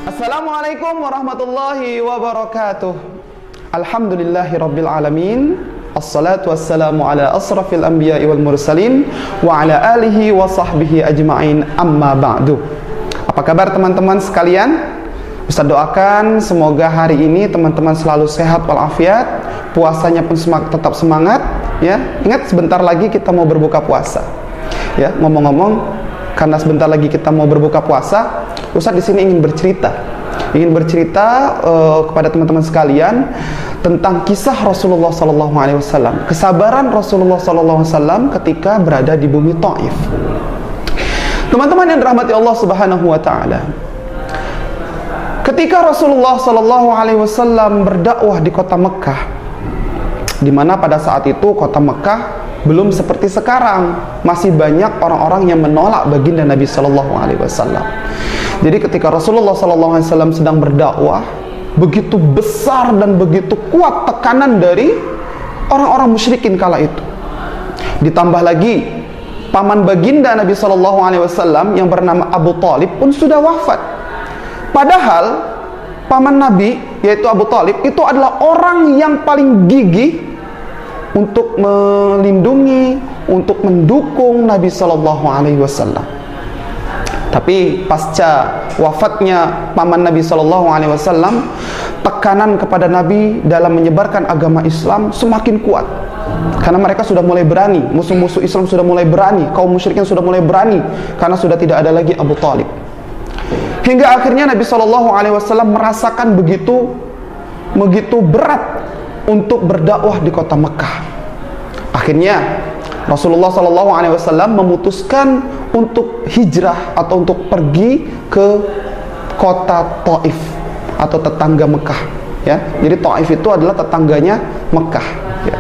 Assalamualaikum warahmatullahi wabarakatuh. Alhamdulillahi rabbil alamin. Assalatu wassalamu ala asrafil anbiya'i wal mursalin wa ala alihi wa sahbihi ajma'in, amma ba'du. Apa kabar teman-teman sekalian? Ustaz doakan semoga hari ini teman-teman selalu sehat walafiat, puasanya pun tetap semangat ya. Ingat sebentar lagi kita mau berbuka puasa. Ya, ngomong-ngomong, karena sebentar lagi kita mau berbuka puasa, Ustaz di sini ingin bercerita kepada teman-teman sekalian tentang kisah Rasulullah SAW, kesabaran Rasulullah SAW ketika berada di bumi Taif. Teman-teman yang dirahmati Allah Subhanahu Wa Taala, ketika Rasulullah SAW berdakwah di kota Mekah, di mana pada saat itu kota Mekah belum seperti sekarang, masih banyak orang-orang yang menolak baginda Nabi SAW. Jadi ketika Rasulullah SAW sedang berdakwah, begitu besar dan begitu kuat tekanan dari orang-orang musyrikin kala itu. Ditambah lagi paman baginda Nabi SAW yang bernama Abu Talib pun sudah wafat. Padahal paman Nabi, yaitu Abu Talib, itu adalah orang yang paling gigih untuk melindungi, untuk mendukung Nabi SAW. Tapi pasca wafatnya paman Nabi SAW, tekanan kepada Nabi dalam menyebarkan agama Islam semakin kuat. Karena mereka sudah mulai berani, musuh-musuh Islam sudah mulai berani, kaum musyrikin sudah mulai berani, karena sudah tidak ada lagi Abu Talib. Hingga akhirnya Nabi SAW merasakan begitu berat untuk berdakwah di kota Mekah. Akhirnya Rasulullah SAW memutuskan untuk hijrah atau untuk pergi ke kota Taif atau tetangga Mekah. Ya, jadi Taif itu adalah tetangganya Mekah. Ya.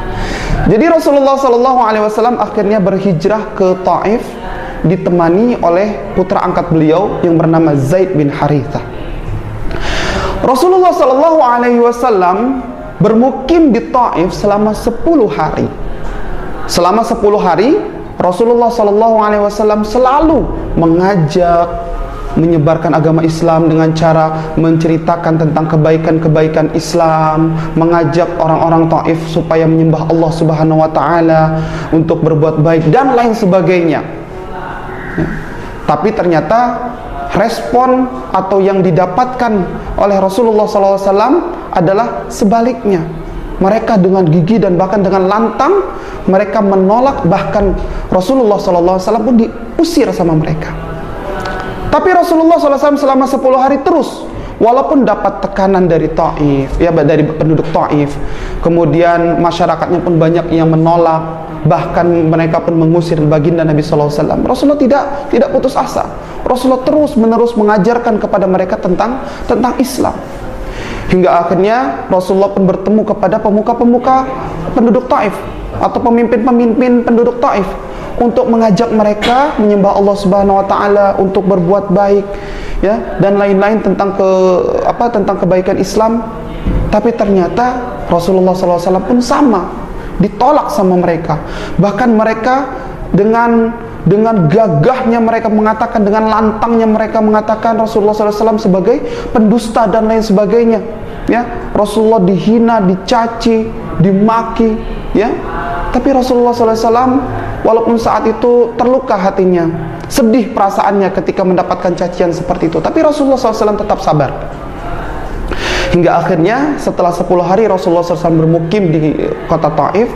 Jadi Rasulullah SAW akhirnya berhijrah ke Taif, ditemani oleh putra angkat beliau yang bernama Zaid bin Harithah. Rasulullah SAW bermukim di Taif selama 10 hari. Selama 10 hari Rasulullah SAW selalu mengajak, menyebarkan agama Islam dengan cara menceritakan tentang kebaikan-kebaikan Islam, mengajak orang-orang Taif supaya menyembah Allah Subhanahu Wa Taala, untuk berbuat baik dan lain sebagainya. Ya. Tapi ternyata respon atau yang didapatkan oleh Rasulullah SAW adalah sebaliknya. Mereka dengan gigih dan bahkan dengan lantang mereka menolak, bahkan Rasulullah SAW pun diusir sama mereka. Tapi Rasulullah SAW selama 10 hari terus, walaupun dapat tekanan dari Taif, ya, dari penduduk Taif, kemudian masyarakatnya pun banyak yang menolak, bahkan mereka pun mengusir baginda Nabi SAW. Rasulullah tidak putus asa. Rasulullah terus menerus mengajarkan kepada mereka tentang Islam. Hingga akhirnya Rasulullah pun bertemu kepada pemuka-pemuka penduduk Taif atau pemimpin-pemimpin penduduk Taif untuk mengajak mereka menyembah Allah Subhanahu Wa Taala, untuk berbuat baik, ya, dan lain-lain tentang kebaikan Islam. Tapi ternyata Rasulullah SAW pun sama, ditolak sama mereka. Bahkan mereka dengan gagahnya mereka mengatakan, dengan lantangnya mereka mengatakan Rasulullah SAW sebagai pendusta dan lain sebagainya. Ya, Rasulullah dihina, dicaci, dimaki, ya. Tapi Rasulullah SAW walaupun saat itu terluka hatinya, sedih perasaannya ketika mendapatkan cacian seperti itu, tapi Rasulullah SAW tetap sabar. Hingga akhirnya setelah 10 hari Rasulullah SAW bermukim di kota Taif,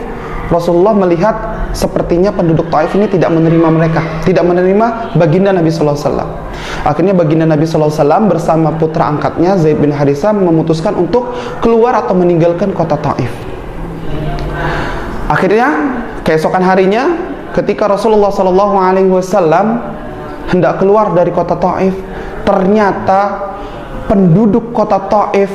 Rasulullah melihat sepertinya penduduk Taif ini tidak menerima mereka, tidak menerima baginda Nabi SAW. Akhirnya baginda Nabi SAW bersama putra angkatnya Zaid bin Harithah memutuskan untuk keluar atau meninggalkan kota Taif. Akhirnya keesokan harinya ketika Rasulullah SAW hendak keluar dari kota Taif, ternyata penduduk kota Taif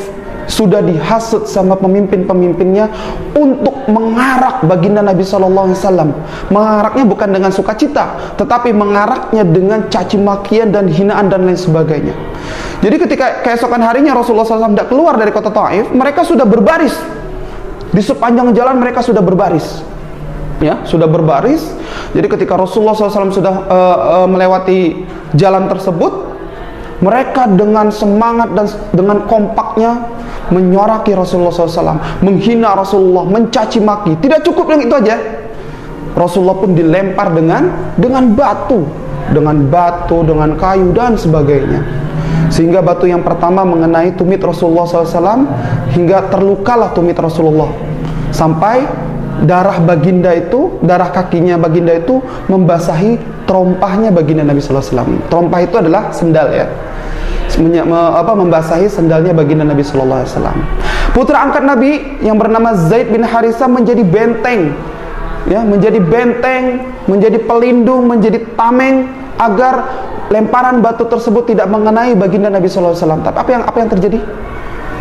sudah dihasut sama pemimpin-pemimpinnya untuk mengarak baginda Nabi SAW. Mengaraknya bukan dengan sukacita, tetapi mengaraknya dengan caci makian dan hinaan dan lain sebagainya. Jadi ketika keesokan harinya Rasulullah SAW tidak keluar dari kota Taif, mereka sudah berbaris di sepanjang jalan, mereka sudah berbaris. ya, sudah berbaris. Jadi ketika Rasulullah SAW sudah melewati jalan tersebut, mereka dengan semangat dan dengan kompaknya menyoraki Rasulullah SAW, menghina Rasulullah, mencaci maki. Tidak cukup dengan itu aja, Rasulullah pun dilempar dengan batu, dengan kayu dan sebagainya. Sehingga batu yang pertama mengenai tumit Rasulullah SAW hingga terlukalah tumit Rasulullah, sampai darah kakinya baginda itu membasahi terompahnya baginda Nabi SAW. Terompah itu adalah sendal, ya, membasahi sendalnya baginda Nabi SAW. Putra angkat Nabi yang bernama Zaid bin Harisah menjadi benteng, ya, menjadi pelindung, menjadi tameng agar lemparan batu tersebut tidak mengenai baginda Nabi SAW. Tapi apa yang terjadi?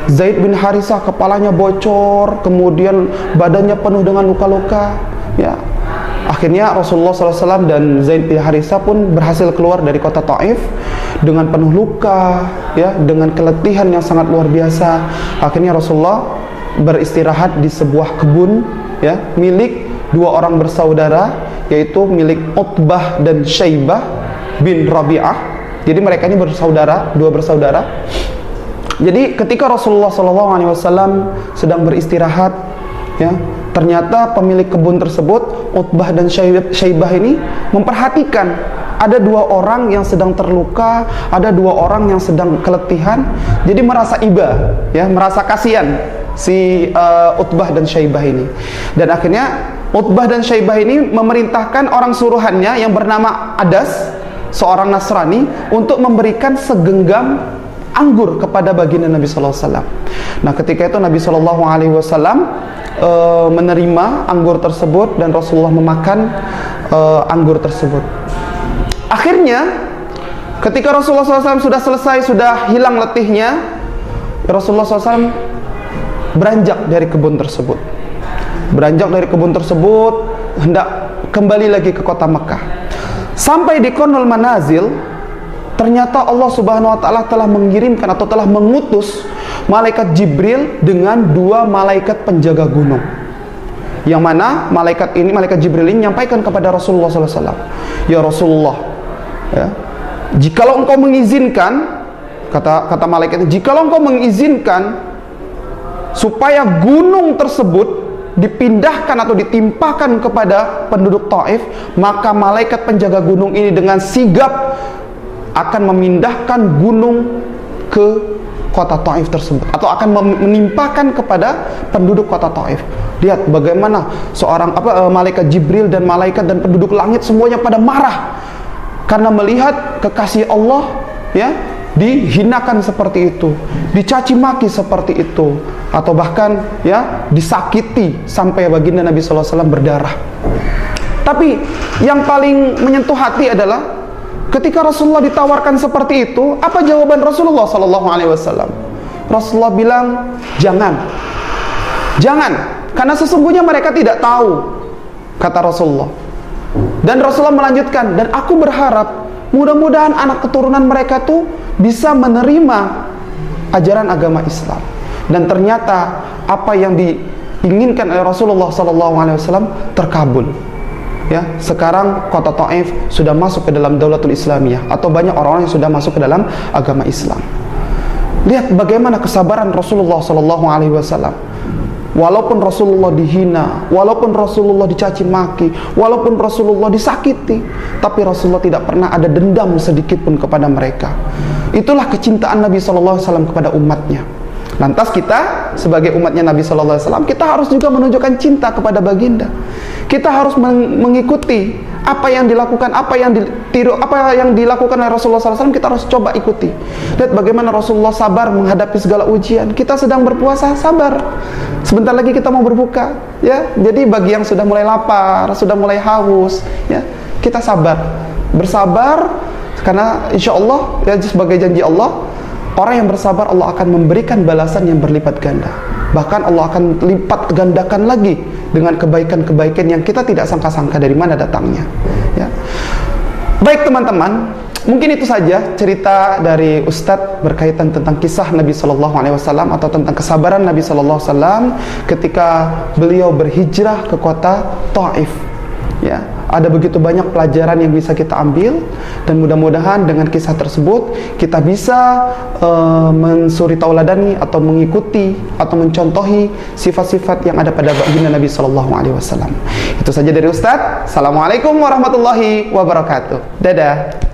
Zaid bin Harisah kepalanya bocor, kemudian badannya penuh dengan luka-luka, ya. Akhirnya Rasulullah SAW dan Zaid bin Harisah pun berhasil keluar dari kota Taif dengan penuh luka, ya, dengan keletihan yang sangat luar biasa. Akhirnya Rasulullah beristirahat di sebuah kebun, ya, milik dua orang bersaudara, yaitu milik Utbah dan Syaibah bin Rabi'ah. Jadi mereka ini dua bersaudara. Jadi ketika Rasulullah SAW sedang beristirahat, ya, ternyata pemilik kebun tersebut, Utbah dan Syaibah ini memperhatikan ada dua orang yang sedang terluka, ada dua orang yang sedang keletihan. Jadi merasa iba, ya, merasa kasihan si Utbah dan Syaibah ini. Dan akhirnya Utbah dan Syaibah ini memerintahkan orang suruhannya yang bernama Adas, seorang Nasrani, untuk memberikan segenggam anggur kepada baginda Nabi SAW. Nah, ketika itu Nabi SAW menerima anggur tersebut dan Rasulullah memakan anggur tersebut. Akhirnya ketika Rasulullah SAW sudah selesai, sudah hilang letihnya, Rasulullah SAW beranjak dari kebun tersebut. Hendak kembali lagi ke kota Mekah. Sampai di Qurnul Manazil, ternyata Allah Subhanahu wa taala telah mengirimkan atau telah mengutus malaikat Jibril dengan dua malaikat penjaga gunung. Yang mana malaikat Jibril ini menyampaikan kepada Rasulullah SAW, "Ya Rasulullah, ya, jikalau engkau mengizinkan," kata malaikat, "jikalau engkau mengizinkan supaya gunung tersebut dipindahkan atau ditimpakan kepada penduduk Taif, maka malaikat penjaga gunung ini dengan sigap akan memindahkan gunung ke kota Taif tersebut, atau akan menimpakan kepada penduduk kota Taif." Lihat bagaimana malaikat Jibril dan malaikat dan penduduk langit semuanya pada marah karena melihat kekasih Allah, ya, dihinakan seperti itu, dicaci maki seperti itu, atau bahkan, ya, disakiti sampai baginda Nabi SAW berdarah. Tapi yang paling menyentuh hati adalah ketika Rasulullah ditawarkan seperti itu, apa jawaban Rasulullah SAW? Rasulullah bilang, jangan, karena sesungguhnya mereka tidak tahu, kata Rasulullah. Dan Rasulullah melanjutkan, dan aku berharap mudah-mudahan anak keturunan mereka tuh bisa menerima ajaran agama Islam. Dan ternyata apa yang diinginkan oleh Rasulullah SAW terkabul. Ya, sekarang kota Taif sudah masuk ke dalam Daulatul Islamiyah, atau banyak orang-orang yang sudah masuk ke dalam agama Islam. Lihat bagaimana kesabaran Rasulullah SAW. Walaupun Rasulullah dihina, walaupun Rasulullah dicaci maki, walaupun Rasulullah disakiti, tapi Rasulullah tidak pernah ada dendam sedikit pun kepada mereka. Itulah kecintaan Nabi SAW kepada umatnya. Lantas kita sebagai umatnya Nabi SAW, kita harus juga menunjukkan cinta kepada baginda. Kita harus mengikuti apa yang dilakukan, apa yang dilakukan oleh Rasulullah SAW, kita harus coba ikuti. Lihat bagaimana Rasulullah sabar menghadapi segala ujian. Kita sedang berpuasa, sabar. Sebentar lagi kita mau berbuka, ya. Jadi bagi yang sudah mulai lapar, sudah mulai haus, ya, kita sabar, bersabar, karena insya Allah, ya, sebagai janji Allah, orang yang bersabar Allah akan memberikan balasan yang berlipat ganda. Bahkan Allah akan lipat gandakan lagi dengan kebaikan-kebaikan yang kita tidak sangka-sangka dari mana datangnya, ya. Baik teman-teman, mungkin itu saja cerita dari Ustadz berkaitan tentang kisah Nabi SAW, atau tentang kesabaran Nabi SAW ketika beliau berhijrah ke kota Taif. ada begitu banyak pelajaran yang bisa kita ambil, dan mudah-mudahan dengan kisah tersebut kita bisa mensuri tauladani atau mengikuti atau mencontohi sifat-sifat yang ada pada baginda Nabi Shallallahu Alaihi Wasallam. Itu saja dari Ustadz. Assalamualaikum warahmatullahi wabarakatuh. Dadah.